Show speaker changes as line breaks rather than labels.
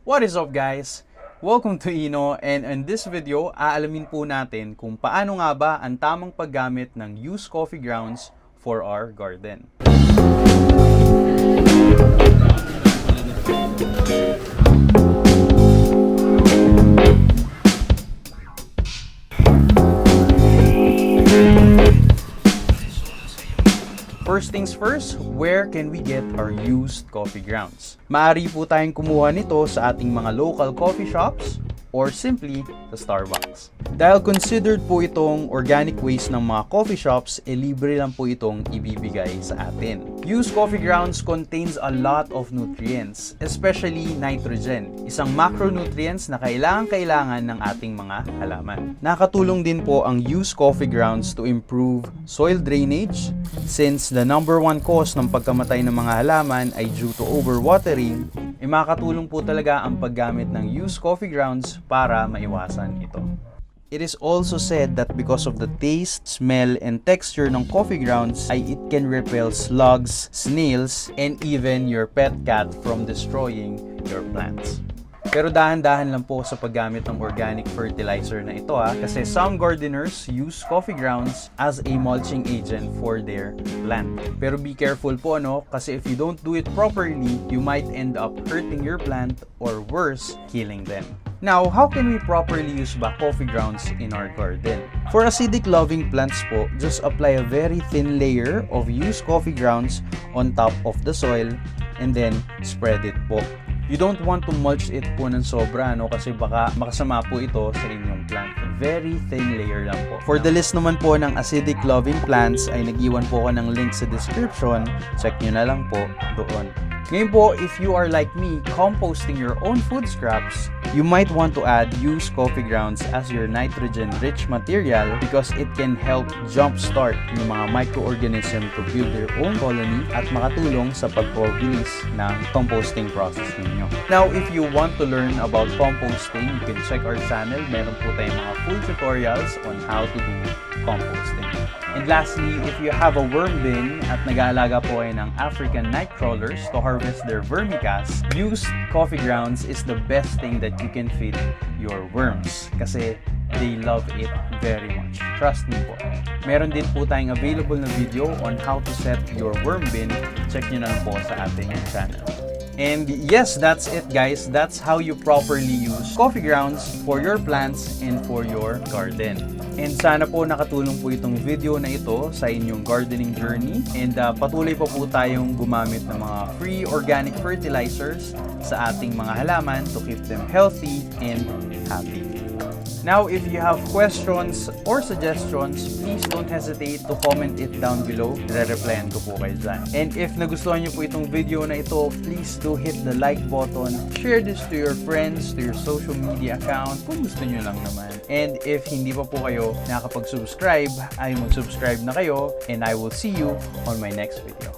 What is up guys? Welcome to INOH, and in this video, aalamin po natin kung paano nga ba ang tamang paggamit ng used coffee grounds for our garden. First things first, where can we get our used coffee grounds? Maaari po tayong kumuha nito sa ating mga local coffee shops or simply sa Starbucks. Dahil considered po itong organic waste ng mga coffee shops, libre lang po itong ibibigay sa atin. Used coffee grounds contains a lot of nutrients, especially nitrogen, isang macronutrients na kailangan ng ating mga halaman. Nakatulong din po ang used coffee grounds to improve soil drainage, since the number one cause ng pagkamatay ng mga halaman ay due to overwatering. Makakatulong po talaga ang paggamit ng used coffee grounds para maiwasan ito. It is also said that because of the taste, smell, and texture ng coffee grounds ay it can repel slugs, snails, and even your pet cat from destroying your plants. Pero dahan-dahan lang po sa paggamit ng organic fertilizer na ito kasi some gardeners use coffee grounds as a mulching agent for their plant. Pero be careful po kasi if you don't do it properly, you might end up hurting your plant or worse, killing them. Now, how can we properly use coffee grounds in our garden? For acidic-loving plants po, just apply a very thin layer of used coffee grounds on top of the soil and then spread it po. You don't want to mulch it po ng sobra kasi baka makasama po ito sa inyong plant. Very thin layer lang po. For the list naman po ng acidic-loving plants ay nag-iwan po ako ng link sa description. Check nyo na lang po doon. Ngayon po, if you are like me, composting your own food scraps, you might want to add used coffee grounds as your nitrogen-rich material because it can help jumpstart yung mga microorganism to build their own colony at makatulong sa pagpabilis ng composting process ninyo. Now, if you want to learn about composting, you can check our channel. Meron po tayong mga full tutorials on how to do composting. And lastly, if you have a worm bin at nag-aalaga po kayo ng African night crawlers to harvest their vermicast, used coffee grounds is the best thing that you can feed your worms kasi they love it very much. Trust me po. Meron din po tayong available na video on how to set your worm bin. Check nyo na lang po sa ating channel. And yes, that's it guys. That's how you properly use coffee grounds for your plants and for your garden. And sana po nakatulong po itong video na ito sa inyong gardening journey. And patuloy pa po tayong gumamit ng mga free organic fertilizers sa ating mga halaman to keep them healthy and happy. Now, if you have questions or suggestions, please don't hesitate to comment it down below. Re-replyan ko po kayo dyan. And if nagustuhan nyo po itong video na ito, please do hit the like button. Share this to your friends, to your social media account, kung gusto nyo lang naman. And if hindi pa po kayo nakakapag-subscribe, ay mag-subscribe na kayo. And I will see you on my next video.